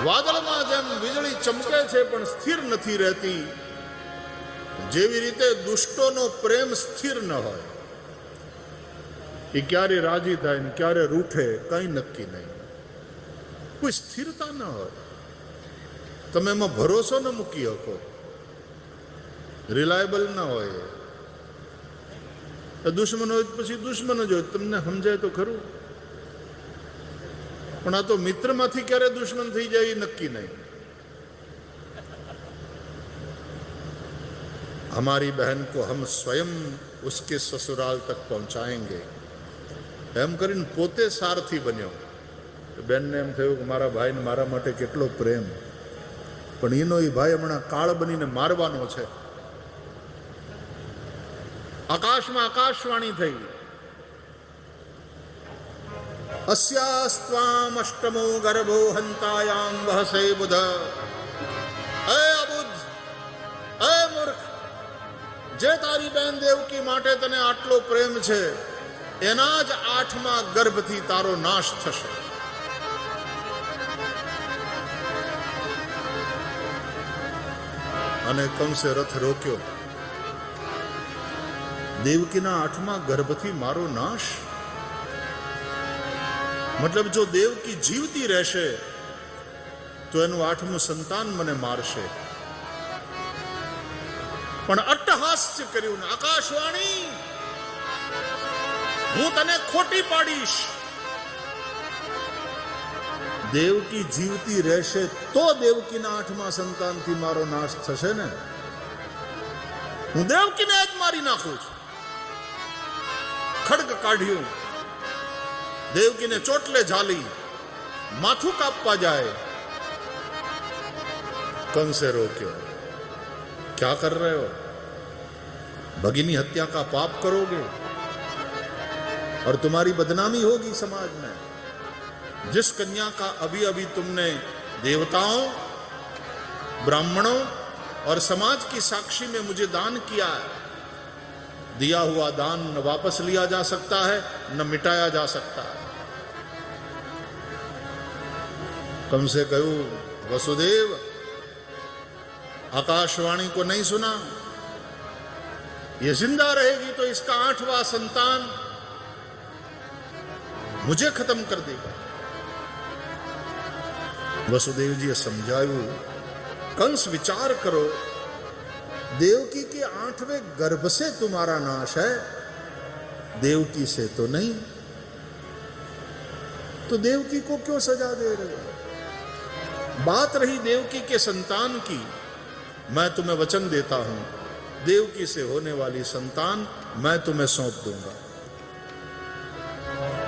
વાદળમાં જેમ વીજળી ચમકે છે પણ સ્થિર નથી રહેતી, જેવી રીતે દુષ્ટોનો પ્રેમ સ્થિર ન હોય, એ ક્યારે રાજી થાય ને ક્યારે રૂઠે કઈ નક્કી નહીં, કોઈ સ્થિરતા ન હોય, તમે એમાં ભરોસો ન મૂકી શકો, રિલાયબલ ના હોય. દુશ્મન હોય પછી દુશ્મન જ હોય, તમને સમજાય તો ખરું, પણ આ તો મિત્રમાંથી ક્યારે દુશ્મન થઈ જાય એ નક્કી નહીં. हमारी बहन को हम स्वयं उसके ससुराल तक पहुंचाएंगे એમ કરીને પોતે સારથી બન્યો. બેનને એમ થયું કે મારા ભાઈને મારા માટે કેટલો પ્રેમ, પણ એનો એ ભાઈ હમણાં કાળ બનીને મારવાનો છે. આકાશમાં આકાશવાણી થઈ, अस्यास्त्वाम अष्टमो गर्भो हंतायाम वहसे बुध. ए अबुद्ध, ए मूर्ख, જે તારી બેન દેવકી માટે તને આટલો પ્રેમ છે, એના જ 8મા ગર્ભથી તારો નાશ થશે. અને કંસે રથ રોક્યો. દેવકીના 8મા ગર્ભથી મારો નાશ, મતલબ જો દેવકી જીવતી રહેશે તો એનું 8મું સંતાન મને મારશે. પણ અટ્ટહાસ્ય કર્યું ને, આકાશવાણી, હું તને ખોટી પાડીશ. દેવકી જીવતી રહેશે તો દેવકીના 8મા સંતાનથી મારો નાશ થશે ને. હું દેવકીને જ મારી નાખું છું. ખડગ કાઢ્યું, દેવકીને ચોટલે ઝાલી, માથું કાપવા જાય. कंसे रोक्यो, क्या कर रहे हो, भगिनी हत्या का पाप करोगे और तुम्हारी बदनामी होगी समाज में. जिस कन्या का अभी अभी तुमने देवताओं, ब्राह्मणों और समाज की साक्षी में मुझे दान किया है, दिया हुआ दान न वापस लिया जा सकता है न मिटाया जा सकता है. कंसे कहूं, वसुदेव, आकाशवाणी को नहीं सुना, ये जिंदा रहेगी तो इसका 8वां संतान मुझे खत्म कर देगा. वसुदेव जी समझाયું, कंस विचार करो, देवकी के 8वें गर्भ से तुम्हारा नाश है, देवकी से तो नहीं. तो देवकी को क्यों सजा दे रहे हो? बात रही देवकी के संतान की, मैं तुम्हें वचन देता हूं, देवकी से होने वाली संतान मैं तुम्हें सौंप दूंगा.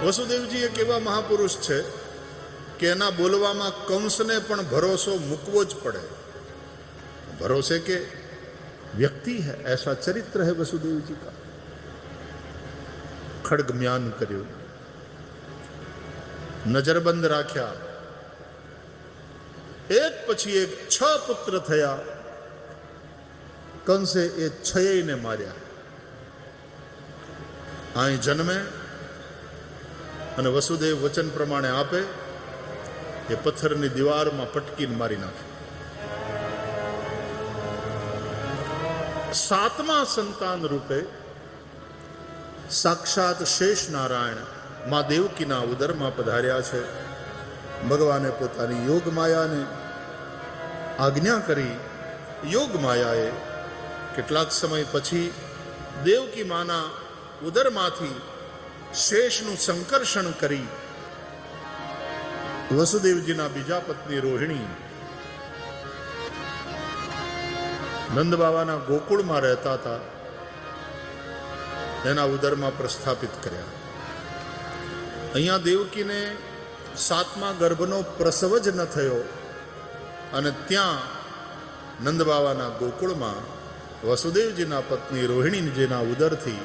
વસુદેવજી એક એવા મહાપુરુષ છે કે એના બોલવામાં કંસને પણ ભરોસો મૂકવો જ પડે. ભરોસે કે વ્યક્તિ है, ऐसा चरित्र है वसुदेव जी का. ખડગ મ્યાન કર્યું, નજરબંધ રાખ્યા, એક પછી એક 6 પુત્ર થયા. કંસે એ 6ને માર્યા. અહીં જન્મે અને વસુદેવ વચન પ્રમાણે આપે, એ પથ્થરની દીવારમાં પટકીને મારી નાખે. 7મા સંતાન રૂપે સાક્ષાત શેષ નારાયણ મા દેવકીના ઉદરમાં પધાર્યા છે. ભગવાને પોતાની યોગ માયાને આજ્ઞા કરી. યોગ માયાએ કેટલાક સમય પછી દેવકી માના ઉદરમાંથી શેષનું સંકર્ષણ કરી વસુદેવજીના બીજા પત્ની રોહિણી નંદ બાબાના ગોકુળમાં રહેતા હતા, એના ઉદરમાં પ્રસ્થાપિત કર્યા. અહીંયા દેવકીને 7મા ગર્ભનો પ્રસવ જ ન થયો અને ત્યાં નંદ બાબાના ગોકુળમાં વસુદેવજીના પત્ની રોહિણીજીના ઉદરથી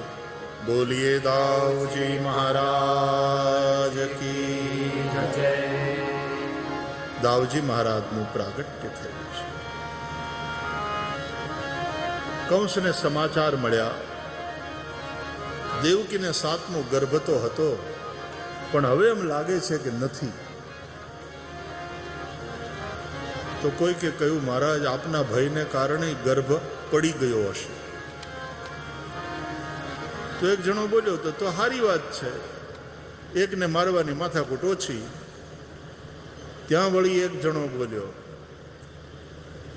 બોલીએ દાઉજી મહારાજ કી જય, દાઉજી મહારાજનું પ્રાગટ્ય થયું છે. કંસને સમાચાર મળ્યા, દેવકીને 7મો ગર્ભ તો હતો, પણ હવે એમ લાગે છે કે નથી. તો કોઈ કે કહ્યું, મહારાજ આપના ભયને કારણે ગર્ભ પડી ગયો હશે. તો એક જણો બોલ્યો, તો સારી વાત છે, એકને મારવાની માથાકૂટ ઓછી. ત્યાં વળી એક જણો બોલ્યો,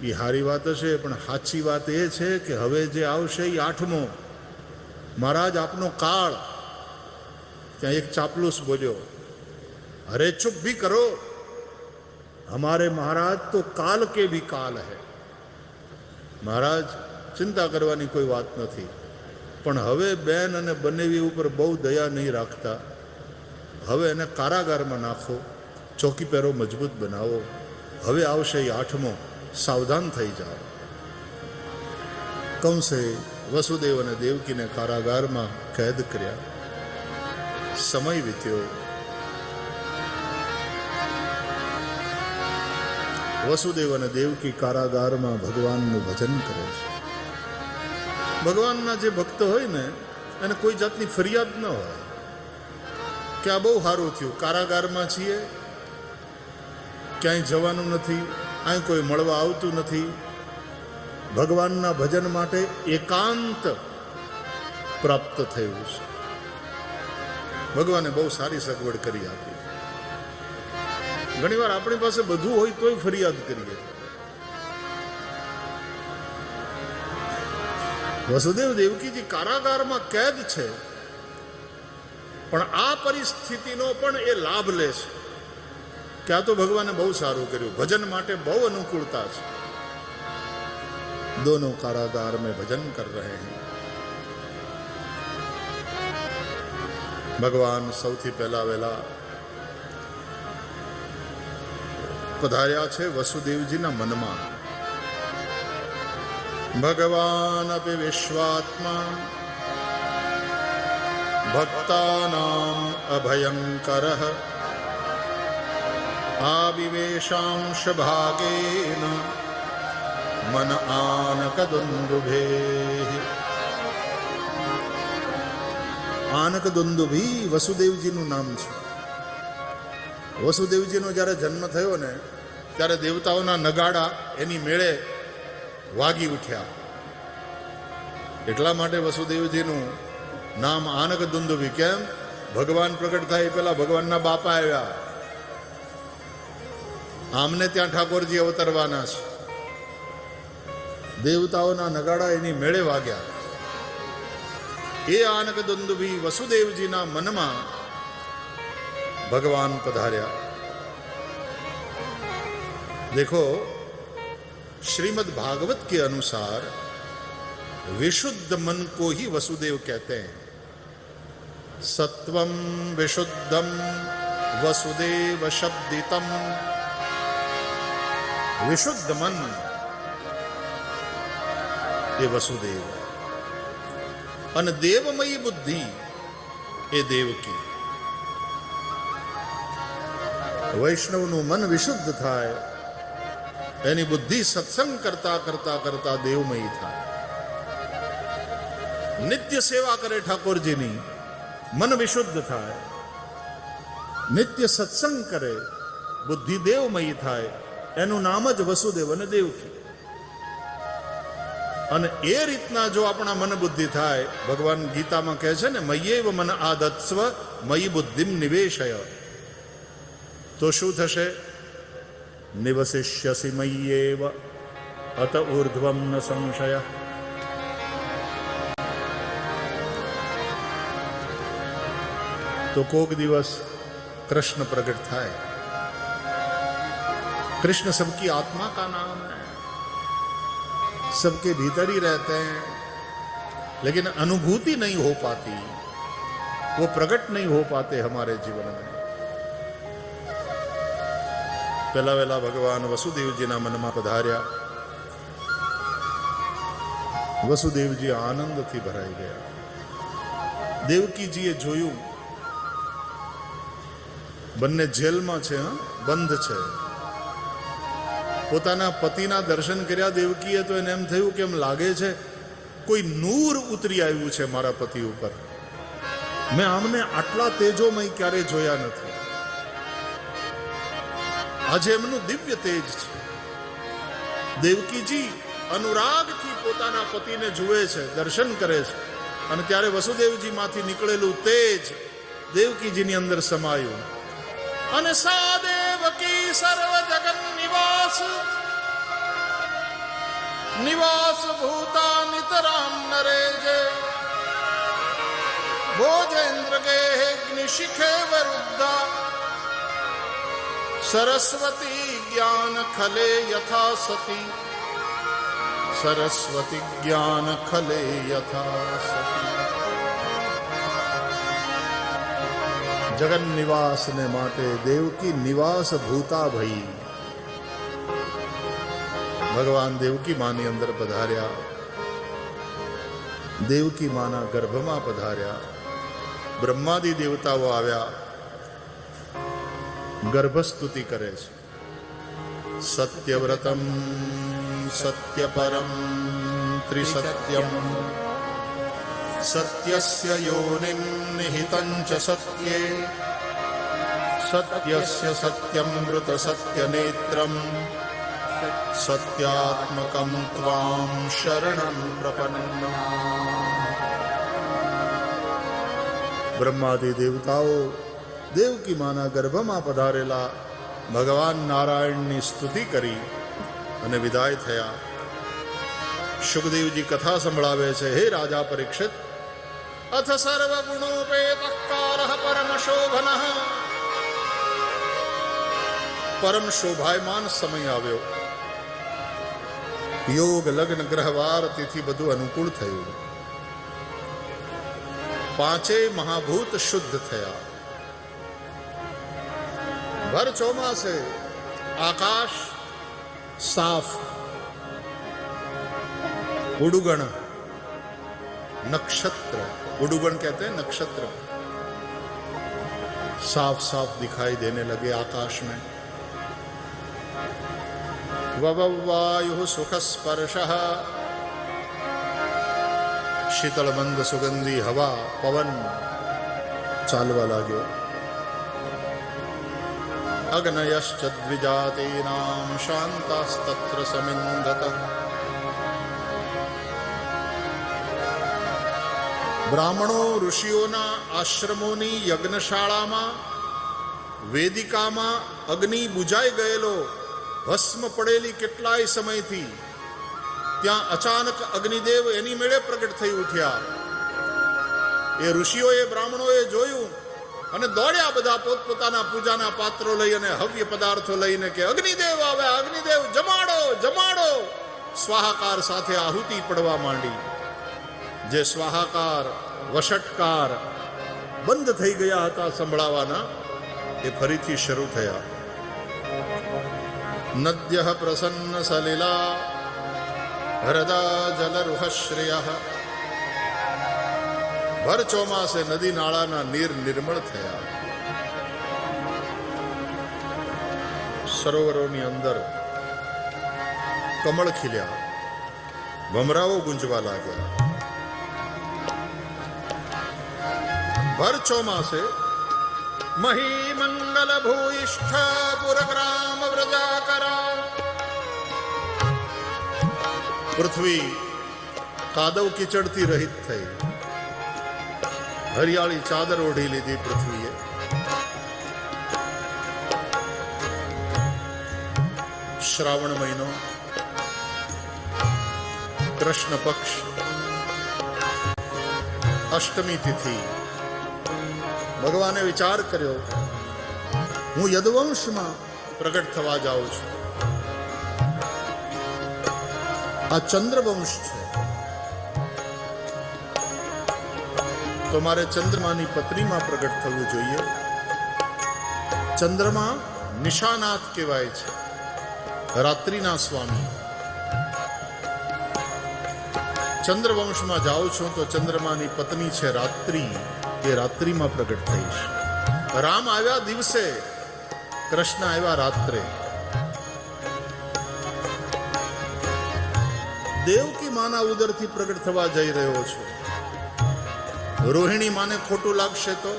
એ સારી વાત હશે, પણ સાચી વાત એ છે કે હવે જે આવશે એ 8મો. મહારાજ આપનો કાળ. ત્યાં એક ચાપલુસ બોલ્યો, અરે ચुप भी करो, हमारे महाराज तो काल के भी काल है. મહારાજ ચિંતા કરવાની કોઈ વાત નથી, પણ હવે બેન અને બનેવી ઉપર બહુ દયા નહીં રાખતા. હવે એને કારાગારમાં નાખો, ચોકી પહેરો મજબૂત બનાવો. હવે આવશે એ 8મો, સાવધાન થઈ જાઓ. કંસે વસુદેવ અને દેવકીને કારાગારમાં કેદ કર્યા. સમય વીત્યો. વસુદેવ અને દેવકી કારાગારમાં ભગવાનનું ભજન કરે છે. ભગવાનના જે ભક્ત હોય ને એને કોઈ જાતની ફરિયાદ ન હોય કે આ બહુ સારું થયું, કારાગારમાં છીએ, ક્યાંય જવાનું નથી, અહીં કોઈ મળવા આવતું નથી. ભગવાનના ભજન માટે એકાંત પ્રાપ્ત થયું છે. ભગવાને બહુ સારી સગવડ કરી આપી. ઘણી વાર આપણી પાસે બધું હોય તોય ફરિયાદ કરીએ. વસુદેવ દેવકીજી કારાગારમાં કેદ છે, પણ આ પરિસ્થિતિનો પણ એ લાભ લે છે કે આ તો ભગવાને બહુ સારું કર્યું, ભજન માટે બહુ અનુકૂળતા છે. दोनों कारागार में भजन कर रहे हैं. ભગવાન સૌથી પહેલા વહેલા પધાર્યા છે વસુદેવજીના મનમાં. ભગવાન અપી વિશ્વાત્મા ભક્તાનામ અભયંકરઃ આવિવેશાંશ ભાગેન મન આનક દુંદુભેઃ. આનક દુંદુભી વસુદેવજીનું નામ છે. વસુદેવજીનો જ્યારે જન્મ થયો ને ત્યારે દેવતાઓના નગાડા એની મેળે વાગી ઉઠ્યા. એટલા માટે વસુદેવજીનું નામ આનક દુંદુભી. કેમ? ભગવાન પ્રગટ થાય પેલા ભગવાનના બાપા આવ્યા. આમને ત્યાં ઠાકોરજી અવતરવાના છે. દેવતાઓના નગાડા એની મેળે વાગ્યા. એ આનક દુંદુભી વસુદેવજીના મનમાં भगवान पधार्या. देखो, श्रीमद् भागवत के अनुसार विशुद्ध मन को ही वसुदेव कहते हैं. सत्वम विशुद्धम वसुदेव शब्दितम. विशुद्ध मन ये वसुदेव, अन देवमयी बुद्धि ये देवकी. વૈષ્ણવનું મન વિશુદ્ધ થાય, એની બુદ્ધિ સત્સંગ કરતા કરતા કરતા દેવમયી થાય. નિત્ય સેવા કરે ઠાકોરજીની, મન વિશુદ્ધ થાય. નિત્ય સત્સંગ કરે, બુદ્ધિ દેવમયી થાય. એનું નામ જ વસુદેવ અને દેવકી. અને એ રીતના જો આપણા મન બુદ્ધિ થાય, ભગવાન ગીતામાં કહે છે ને, મય્યેવ મન આદત્સ્વ મયી બુદ્ધિમ નિવેશય. તો શું થશે? નિવસિષ્યસી મય્યેવ અત ઊર્ધ્વમ ન સંશય. તો કોક દિવસ कृष्ण प्रकट થાય. कृष्ण सबकी आत्मा का नाम है, सबके भीतर ही रहते हैं, लेकिन अनुभूति नहीं हो पाती, वो प्रकट नहीं हो पाते हमारे जीवन में. पहला वेला भगवान वसुदेवजीના મનમાં પધાર્યા. વસુદેવજી આનંદથી ભરાઈ ગયા. દેવકીજીએ જોયું બંને જેલમાં છે, બંધ છે. પોતાના પતિના દર્શન કર્યા દેવકીએ તો એને એમ થયું કે એમ લાગે છે કોઈ નૂર ઉતરી આવ્યું છે મારા પતિ ઉપર. મેં આમને આટલા તેજોમય ક્યારે જોયા નથી. આજે એમનું દિવ્ય તેજ છે. દેવકીજી અનુરાગથી પોતાના પતિને જુએ છે, દર્શન કરે છે, અને ત્યારે વસુદેવજીમાંથી નીકળેલું તેજ દેવકીજીની અંદર સમાયું. અને સા દેવકી સર્વ જગન નિવાસ નિવાસ ભૂતા નિતરામ નરે જે ભોજેન્દ્ર ગેગ્નિ શિખે વરુદ્ધા સરસ્વતી જ્ઞાન ખલે યથા સતી સરસ્વતી જ્ઞાન ખલે યથા સતી. જગન નિવાસને માટે દેવકી નિવાસ ભૂતા ભઈ. ભગવાન દેવકી માની અંદર પધાર્યા, દેવકી માના ગર્ભમાં પધાર્યા. બ્રહ્માદિ દેવતાઓ આવ્યા, ગર્ભસ્તુતિ કરે છે. સત્યવ્રતમ સત્યપરમ ત્રિસત્યમ સત્યસ્ય યોનિમ નિહિતં ચ સત્યે સત્યસ્ય સત્યમૃત સત્યનેત્રમ સત્યાત્મકમ ત્વામ શરણં પ્રપન્ના. બ્રહ્માદિ દેવતાઓ દેવકી માના ગર્ભમાં પધારેલા ભગવાન નારાયણની સ્તુતિ કરી અને વિદાય થયા. શુકદેવજી કથા સંભળાવે છે. હે રાજા પરીક્ષિત, અથ સર્વગુણોપેતઃ કાલઃ પરમ શોભનઃ. પરમ શોભાયમાન સમય આવ્યો. યોગ લગ્ન ગ્રહવાર તિથિ બધું અનુકૂળ થયું. પાંચેય મહાભૂત શુદ્ધ થયા. ભર ચોમાસે આકાશ સાફ, उडुगण नक्षत्र, उडुगण कहते हैं नक्षत्र, साफ साफ दिखाई देने लगे आकाश में. वववायु सुख स्पर्शः, शीतल मंद सुगंधी हवा पवन चालवा लाग्यो. अग्नयश्च द्विजातीनां शान्तास्तत्र समिन्धतः. બ્રાહ્મણો ઋષિઓના આશ્રમોની યજ્ઞશાળામાં વેદિકામાં અગ્નિ બુજાઈ ગયેલો, ભસ્મ પડેલી કેટલાય સમયથી, ત્યાં અચાનક અગ્નિદેવ એની મેળે પ્રગટ થઈ ઉઠ્યા. એ ઋષિઓએ બ્રાહ્મણોએ જોયું અને દોડ્યા બધા પોતપોતાના પૂજાના પાત્રો લઈ અને હવ્ય પદાર્થો લઈને કે અગ્નિદેવ આવ્યા, અગ્નિદેવ જમાડો જમાડો. સ્વાહાકાર સાથે આહુતિ પડવા માંડી. જે સ્વાહાકાર વષટકાર બંધ થઈ ગયા હતા સંભળાવાના, એ ફરીથી શરૂ થયા. નદ્યઃ પ્રસન્ન સલિલા હૃદા જલરુહશ્રિયઃ. ભર ચોમાસે નદી નાળાના નીર નિર્મળ થયા. સરોવરોની અંદર કમળ ખીલ્યા, ભમરાઓ ગુંજવા લાગ્યા. ભર ચોમાસે મહી મંગલ ભૂઇષ્ઠ પુરગ્રામ વ્રજાકરા. પૃથ્વી કાદવ કિચડથી રહિત થઈ, હરિયાળી ચાદર ઓઢી લીધી પૃથ્વીએ. શ્રાવણ મહિનો, કૃષ્ણ પક્ષ, અષ્ટમી તિથિ. ભગવાને વિચાર કર્યો, હું યદુવંશમાં પ્રગટ થવા જાઉં છું. આ ચંદ્રવંશ છે, તો મારે ચંદ્રમાની પત્નીમાં પ્રગટ થવું જોઈએ. ચંદ્રમા નિશાનાથ કહેવાય છે, રાત્રિના સ્વામી. ચંદ્રવંશમાં જાઉં છું તો ચંદ્રમાની પત્ની છે રાત્રિ, એ રાત્રિમાં પ્રગટ થઈશ. રામ આવ્યા દિવસે, કૃષ્ણ આવ્યા રાત્રે. દેવકી માના ઉદરથી પ્રગટ થવા જઈ રહ્યો છું. રોહિણી માને ખોટું લાગશે તો,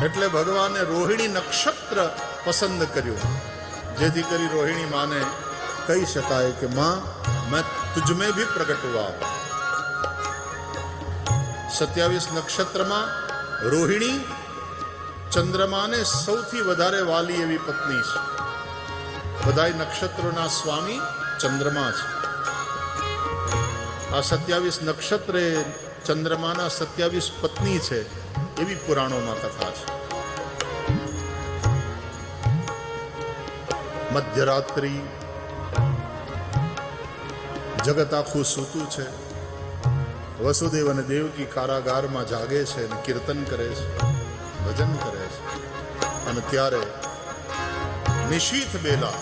એટલે ભગવાને રોહિણી નક્ષત્ર પસંદ કર્યું. જેથી કરી રોહિણી માને કહી શકાય કે मां मैं तुझ में भी प्रकट हुआ। 27 નક્ષત્રમાં રોહિણી ચંદ્રમાને સૌથી વધારે વાલી એવી પત્ની છે। બધાય નક્ષત્રોના સ્વામી ચંદ્રમા છે। આ 27 નક્ષત્રે ચંદ્રમાના 27 પત્ની છે એવી પુરાણોમાં કથા છે। મધ્યરાત્રિ જગત આખું સૂતું છે। વસુદેવ અને દેવકી કારાગારમાં જાગે છે અને કીર્તન કરે છે, ભજન કરે છે। અને ત્યારે નિશીથ બેલા,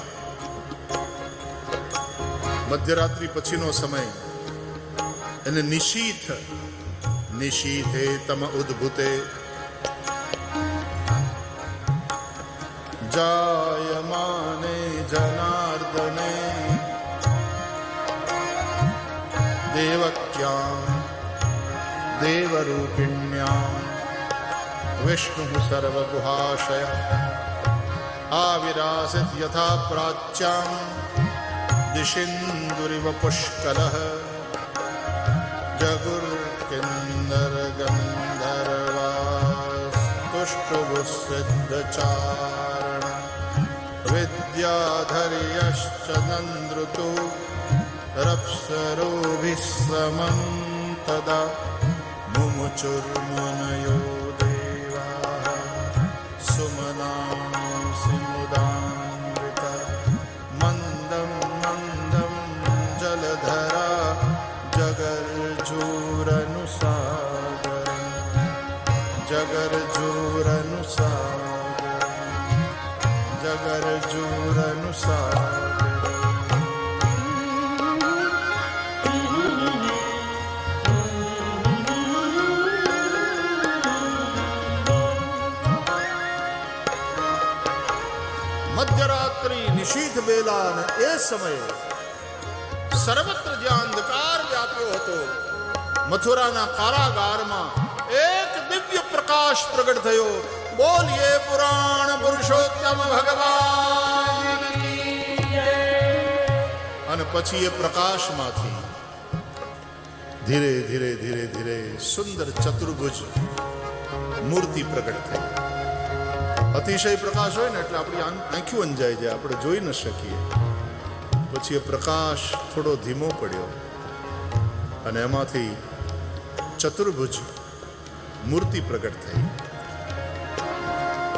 મધ્યરાત્રિ પછીનો સમય, એને નિશીથ, નિશીથે તમ ઉદ્ભુતે જાયમાને જનાર્દને દેવક્યાં દેવરૂપિण्यां વિષ્ણુઃ સર્વગુહાશય આવિરાસિત યથા પ્રાચ્યાં દિશિન્દુરિવ પુષ્કલઃ જગુર્કિન્નર ગંધર્વાસ્તુષ્ટુભુસિદ્ધચારણ વિદ્યાધર્યશ્ચ નંદૃતુ રપ્સરોभिः समं तदा मुमुचुर्मुनयो देवाः सुमनांसि मुदान्विता मन्दं मन्दं जलधरा जगर्जूरनुसागरं जगर्जूरनुसागरं जगर्जूरनुसागरम्। મધ્યરાત્રિ નિશીથ બેલા અને એ સમયે સર્વત્ર જ્યાં અંધકાર વ્યાપ્યો હતો, મથુરાના કારાગારમાં એક દિવ્ય પ્રકાશ પ્રગટ થયો। બોલીએ પુરાણ પુરુષોત્તમ ભગવાન કી જય। અને પછી એ પ્રકાશમાંથી ધીરે ધીરે ધીરે ધીરે સુંદર ચતુર્ભુજ મૂર્તિ પ્રગટ થઈ। અતિશય પ્રકાશ હોય ને એટલે આપણી આંખો અંજાઈ જાય, આપણે જોઈ ન શકીએ। પછી એ પ્રકાશ થોડો ધીમો પડ્યો અને એમાંથી ચતુર્ભુજ મૂર્તિ પ્રગટ થઈ।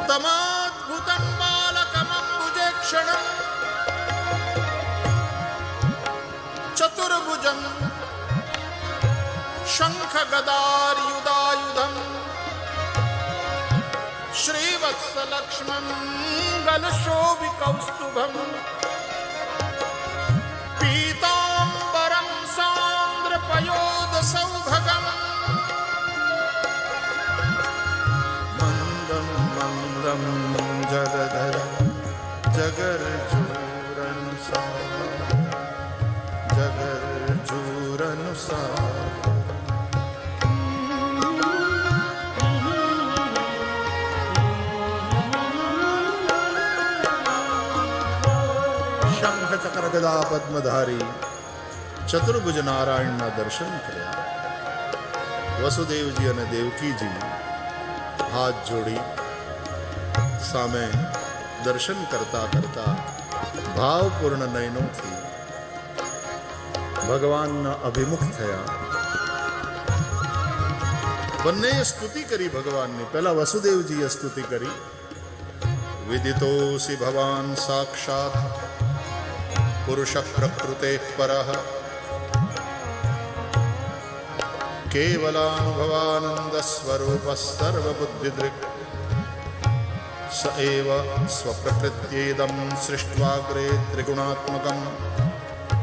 તમાદ્ભુતં બાલકમંબુજેક્ષણં ચતુર્ભુજં શંખ ગદાર્યુદાયુધં श्रीवत्सलक्ष्मं गलशोभिकौस्तुभं पीताम्बरं सान्द्रपयोदसौभगं मन्दं मन्दं जगधर जगर्जूरनुसार શંખ ચક્ર ગદા પદ્મધારી ચતુર્ભુજ નારાયણના દર્શન કર્યા। વસુદેવજી અને દેવકીજી હાથ જોડી સામે દર્શન કરતા કરતા ભાવપૂર્ણ નયનોથી ભગવાનના અભિમુખ થયા। બંનેએ સ્તુતિ કરી ભગવાનની। પહેલા વસુદેવજીએ સ્તુતિ કરી, વિદિતોસી ભવાન સાક્ષાત પુરુષ પ્રકૃતે પરઃ કેવલાનુભવાનંદ સ્વરૂપ સર્વબુદ્ધિદૃક્ સ એવ સ્વપ્રકૃત્યેદં સૃષ્ટ્વાગ્રે ત્રિગુણાત્મકં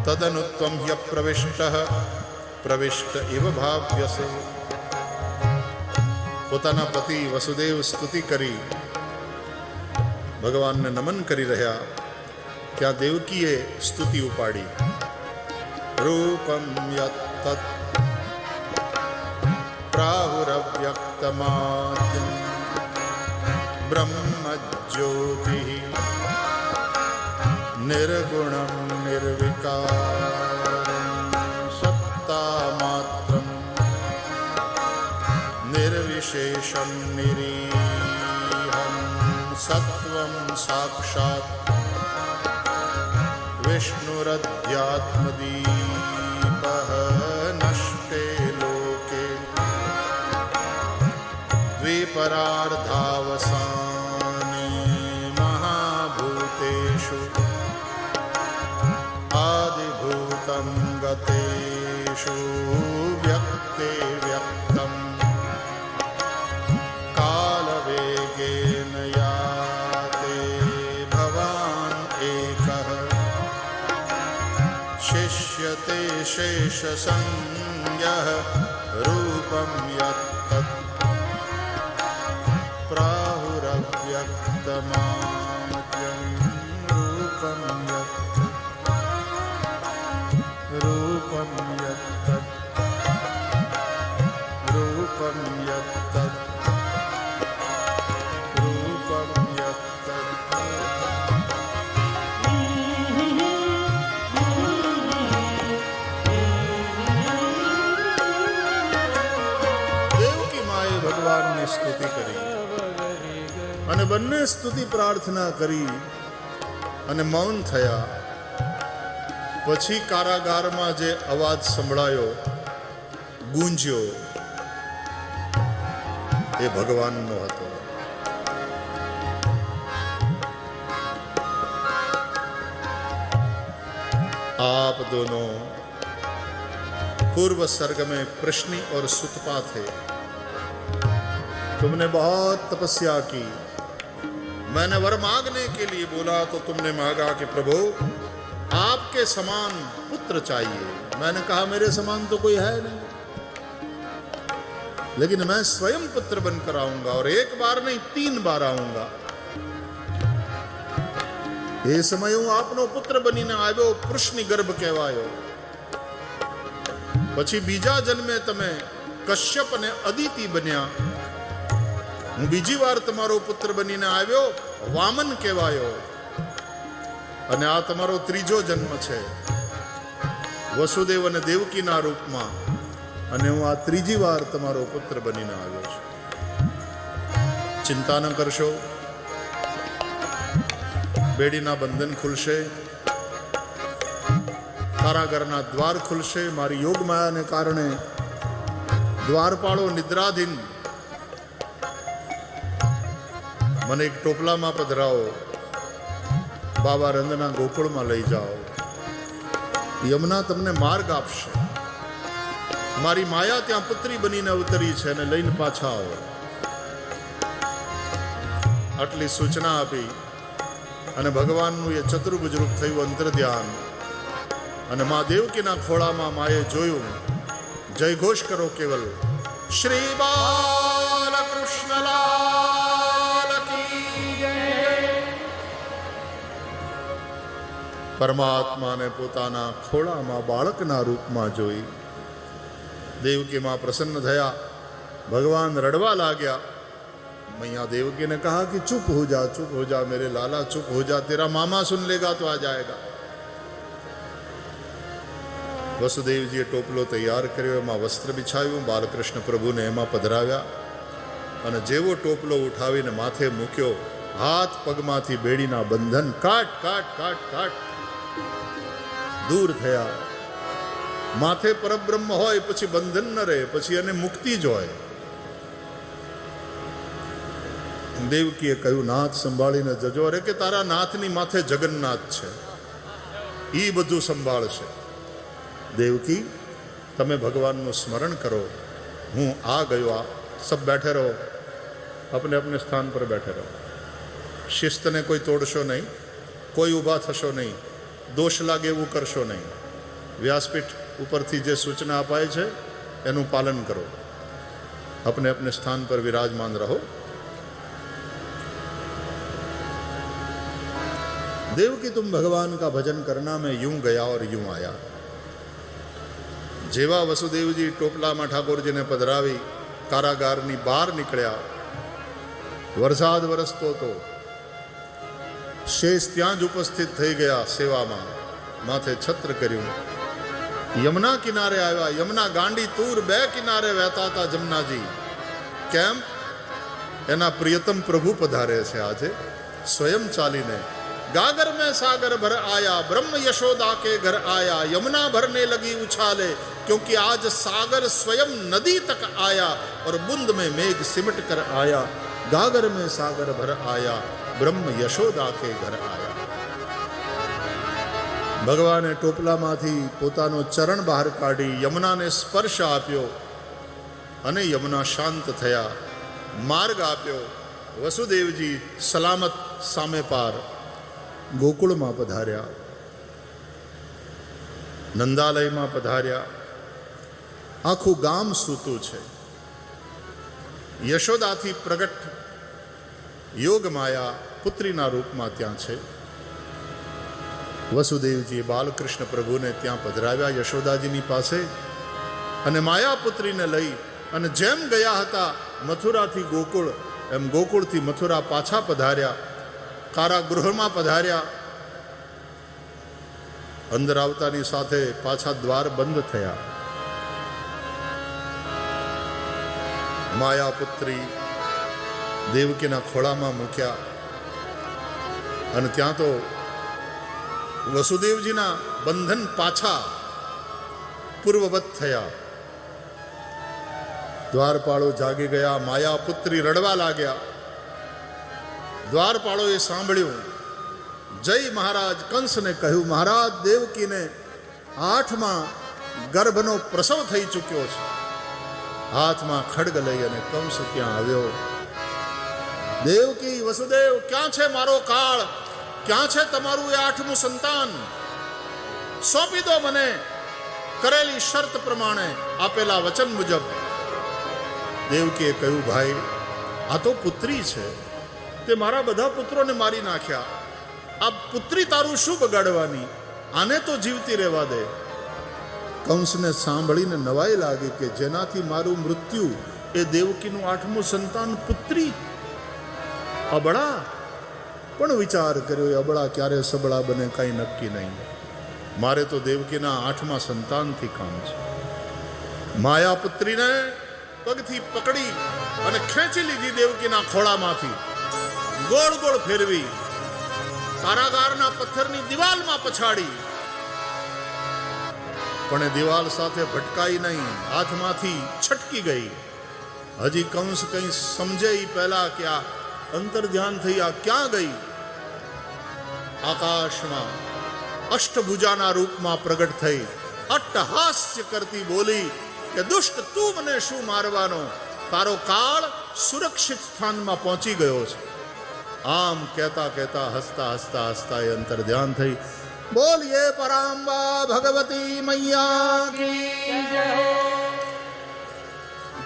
તદનુત્વં હ્યપ્રવિષ્ટઃ પ્રવિષ્ટ ઇવ ભાવ્યસે। પોતાના પતિ વસુદેવ સ્તુતિ કરી ભગવાનને નમન કરી રહ્યા, ત્યાં દેવકીએ સ્તુતિ ઉપાડી। રૂપમ યત્તત પ્રાહુરવ્યક્તમાદ્યમ બ્રહ્મજ્યોતિઃ निर्गुणं निर्विकारं सत्तामात्रं निर्विशेषं निरीहं सत्वं साक्षात् विष्णुरध्यात्मदीपः नष्टे लोके द्विपरार्धावसाने महाभूतेषु आदिभूतं गतेषु व्यक्ते व्यक्तं कालवेगेन याते भवान् एकः शिष्यते शेषसंज्ञः रूपं यत्तत् प्राहुरव्यक्तमाद्यं रूपं यत्तत् रूपं यत्तत् रूपं यत्तत् रूपं यत्तत्। દેવકી માએ ભગવાનની સ્તુતિ કરી અને બંને સ્તુતિ પ્રાર્થના કરી અને મૌન થયા. પછી કારાગારમાં જે અવાજ સંભળાયો, ગૂંજ્યો, એ ભગવાનનો હતો. आप दोनों पूर्व सर्ग में प्रश्नि और सुतपा थे. तुमने बहुत तपस्या की. मैंने वर मांगने के लिए बोला तो तुमने मांगा कि प्रभु आपके समान पुत्र चाहिए. मैंने कहा मेरे समान तो कोई है नहीं, लेकिन मैं स्वयं पुत्र बनकर आऊंगा और एक बार नहीं 3 बार आऊंगा. એ સમય હું આપનો પુત્ર બનીને આવ્યો, કૃષ્ણ ગર્ભ કહેવાયો. પછી બીજા જન્મે તમે કશ્યપ અને અદિતિ બન્યા. હું બીજી વાર તમારો પુત્ર બનીને આવ્યો, વામન કહેવાયો. અને આ તમારો ત્રીજો જન્મ છે, વસુદેવ અને દેવકીના રૂપમાં. અને હું આ ત્રીજી વાર તમારો પુત્ર બનીને આવ્યો છું. ચિંતા ન કરશો, બેડીના બંધન ખુલશે, કારાગારના દ્વાર ખુલશે. મારી યોગમાયાને કારણે દ્વારપાળો નિદ્રાધીન. મને એક ટોપલામાં પધરાવો, બાબા રંગના ગોકુળમાં લઈ જાઓ. યમુના તમને માર્ગ આપશે. મારી માયા ત્યાં પુત્રી બનીને અવતરી છે અને લઈને પાછા આવો. આટલી સૂચના આપી અને ભગવાનનું એ ચતુર્ભુજ રૂપ થયું અંતર ધ્યાન. અને મા દેવકીના ખોળામાં માએ જોયું. જય ઘોષ કરો કેવલ શ્રી બાલકૃષ્ણલાલ કી જય. પરમાત્માને પોતાના ખોળામાં બાળકના રૂપમાં જોઈ દેવકી માં પ્રસન્ન થયા. ભગવાન રડવા લાગ્યા. मैया देवकी ने कहा कि चुप हो जा मेरे लाला, चुप हो जा, तेरा मामा सुन लेगा तो आ जाएगा. વસુદેવજીએ ટોપલો તૈયાર કર્યો, એમાં વસ્ત્ર બિછાવ્યું, બાલકૃષ્ણ પ્રભુને એમાં પધરાવ્યા. અને જેવો ટોપલો ઉઠાવીને માથે મૂક્યો, હાથ પગમાંથી બેડીના બંધન કાટ કાટ કાટ કાટ દૂર થયા. માથે પરબ્રહ્મ હોય પછી બંધન ન રહે, પછી એને મુક્તિ જ હોય. દેવકીએ કહ્યું, નાથ સંભાળીને જજો. અરે કે તારા નાથની માથે જગન્નાથ છે, એ બધું સંભાળશે. દેવકી તમે ભગવાનનું સ્મરણ કરો, હું આ ગયો. આ સબ બેઠે રહો, अपने अपने स्थान पर बैठे रहो. શિસ્તને કોઈ તોડશો નહીં, કોઈ ઊભા થશો નહીં, દોષ લાગે એવું કરશો નહીં. વ્યાસપીઠ ઉપરથી જે સૂચના અપાય છે એનું પાલન કરો. अपने अपने स्थान पर विराजमान रहो. देवकी तुम भगवान का भजन करना, मैं यूं गया और यूं आया. જેવા વસુદેવજી ટોપલામાં ઠાકોરજીને પધરાવી કારાગારની 12 નીકળ્યા. વરસાદ વરસતો હતો. શેષ ત્યાં જ ઉપસ્થિત થઈ ગયા સેવામાં, માથે છત્ર કર્યું. યમુના કિનારે આવ્યા. યમુના ગાંડી તૂર બે કિનારે વહેતા હતા જમનાજી. કેમ? એના પ્રિયતમ પ્રભુ પધારે છે આજે સ્વયં ચાલીને. गागर में सागर भर आया, ब्रह्म यशोदा के घर आया, यमुना भरने लगी उछाले, क्योंकि आज सागर स्वयं नदी तक आया और बूंद में मेघ सिमट कर आया. गागर में सागर भर आया, ब्रह्म यशोदा के घर आया. ભગવાને ટોપલામાંથી પોતાનો ચરણ બહાર કાઢી યમુનાને સ્પર્શ આપ્યો અને યમુના શાંત થયા. માર્ગ આપ્યો. વસુદેવજી સલામત સામે પાર ગોકુળમાં પધાર્યા, નંદાલયમાં પધાર્યા. આખું ગામ સૂતું છે. યશોદાથી પ્રગટ યોગ માયા પુત્રીના રૂપમાં ત્યાં છે. વસુદેવજીએ બાલકૃષ્ણ પ્રભુને ત્યાં પધરાવ્યા યશોદાજીની પાસે અને માયાપુત્રીને લઈ અને જેમ ગયા હતા મથુરાથી ગોકુળ એમ ગોકુળથી મથુરા પાછા પધાર્યા. કારાગૃહમાં પધાર્યા. અંદર આવતાની સાથે પાછા દ્વાર બંધ થયા. માયાપુત્રી દેવકીના ખોળામાં મૂક્યા અને ત્યાં તો વસુદેવજીના બંધન પાછા પૂર્વવત થયા. દ્વારપાળો જાગી ગયા. માયાપુત્રી રડવા લાગ્યા. દ્વારપાળોએ સાંભળ્યું. જય મહારાજ કંસને કહ્યું, મહારાજ દેવકીને 8મા ગર્ભનો પ્રસવ થઈ ચૂક્યો છે. હાથમાં ખડગ લઈ અને કંસ ત્યાં આવ્યો. દેવકી, વસુદેવ, ક્યાં છે મારો કાળ? ક્યાં છે તમારું એ 8મું સંતાન? સોંપી દો મને કરેલી શરત પ્રમાણે, આપેલા વચન મુજબ. દેવકીએ કહ્યું, ભાઈ, આ તો પુત્રી છે. તે મારા બધા પુત્રોને મારી નાખ્યા. આ પુત્રી તારું શું બગાડવાની? આને તો જીવતી રહેવા દે. કંસને સાંભળીને નવાઈ લાગી કે જેનાથી મારું મૃત્યુ એ દેવકીનું 8મું સંતાન પુત્રી. અબળા પણ વિચાર કર્યો, એ અબળા ક્યારે સબળા બને કાંઈ નક્કી નહીં. મારે તો દેવકીના 8મા સંતાનથી કામ છે. માયાપુત્રીને પગથી પકડી અને ખેંચી લીધી દેવકીના ખોળામાંથી, ગોળ ગોળ ફેરવી, કારાગારના પથ્થરની દિવાલમાં પછાડી. પણ એ દિવાલ સાથે ભટકાઈ નહીં, હાથમાંથી છટકી ગઈ. હજી કંસ કંઈ સમજે એ પહેલા કે આ અંતર ધ્યાન થઈ, આ ક્યાં ગઈ? આકાશમાં અષ્ટભુજાના રૂપમાં પ્રગટ થઈ અટ્ટહાસ્ય કરતી બોલી કે દુષ્ટ, તું મને શું મારવાનો? તારો કાળ સુરક્ષિત સ્થાનમાં પહોંચી ગયો છે. આમ કહેતા કહેતા હસતા હસતા હસતા એ અંતર ધ્યાન થઈ. બોલીએ પરાંબા ભગવતી મૈયા કી જય.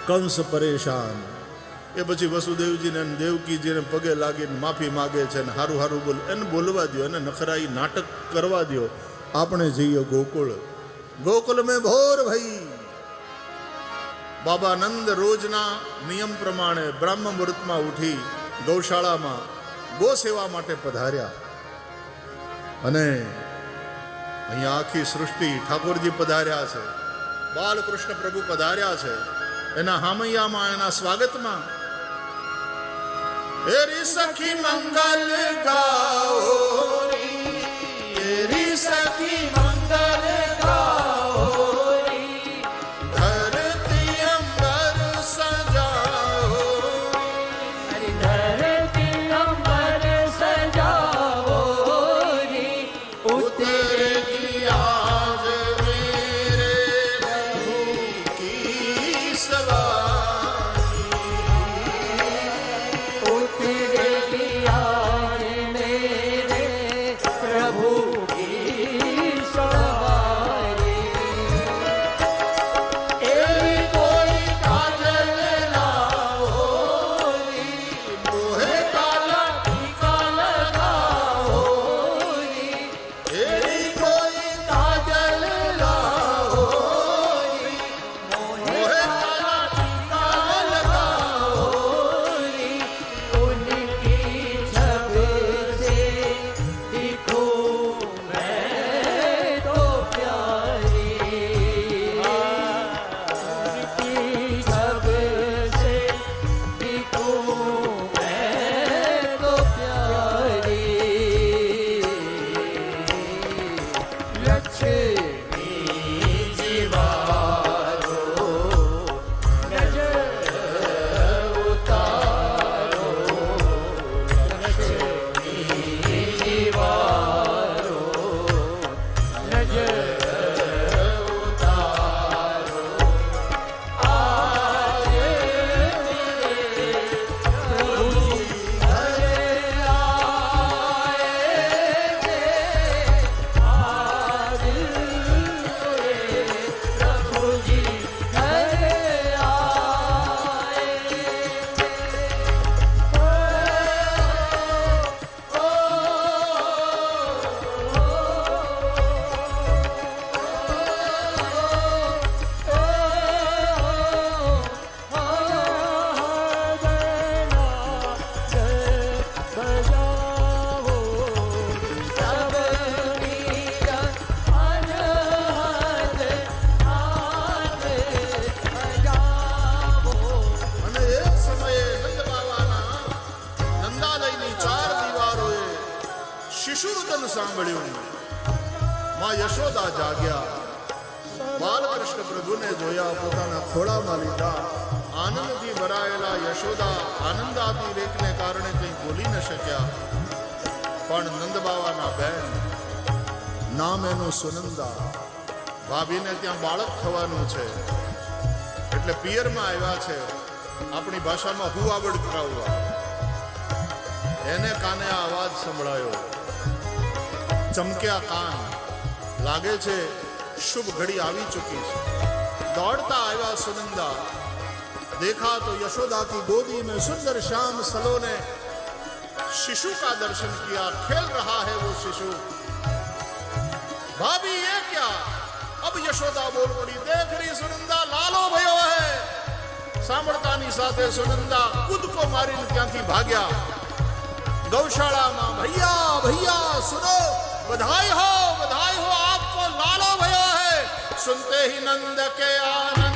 કંસ પરેશાન. એ પછી વસુદેવજીને અને દેવકીજીને પગે લાગીને માફી માગે છે ને હારું હારું બોલ. એને બોલવા દો, એને નખરાઈ નાટક કરવા દો. આપણે જઈએ ગોકુળ. ગોકુલ મેં ભોર ભઈ. બાબા નંદ રોજના નિયમ પ્રમાણે બ્રહ્મ મુહૂર્તમાં ઉઠી ગૌશાળામાં ગો સેવા માટે પધાર્યા. અને અહીંયા આખી સૃષ્ટિ, ઠાકોરજી પધાર્યા છે, બાલકૃષ્ણ પ્રભુ પધાર્યા છે. એના હામૈયામાં, એના સ્વાગતમાં એરી સખી મંગલ ગાઓ, એરી સખી મંગલ ગાઓ, ધરતી અંબર સજાઓ, ધરતી અંબર સજાઓ, ઉતરેગી આજ મેરે પ્રભુ કી સવારી, ઉતરેગી આજ મેરે રુદન સાંભળ્યું માં યશોદા જાગ્યા બાલકૃષ્ણ પ્રભુને જોયા પોતાના ખોળામાં લીધા આનંદથી ભરાયેલા યશોદા આનંદાતિરેકને કારણે કંઈ બોલી ન શક્યા પણ નંદબાવાના બેન નામ એનું સુનંદા ભાભીને ત્યાં બાળક થવાનું છે એટલે પિયરમાં આવ્યા છે આપણી ભાષામાં હુવાવડ કરાવવા એને કાને આ અવાજ સંભળાયો ચમક્યા કાન લાગે છે शुभ घड़ी आवी चुकी है दौड़ता आया सुनंदा देखा तो यशोदा की गोदी में सुंदर श्याम सलोने शिशु का दर्शन किया खेल रहा है वो शिशु भाभी ये क्या अब यशोदा बोल पड़ी देख रही सुनंदा लालो भयो है सांभळतानी साथे सुनंदा खुद को मारीने ત્યાંથી ભાગ્યા गौशाળામાં भैया भैया सुनो बधाई हो आपको लालो भयो है सुनते ही नंद के आनंद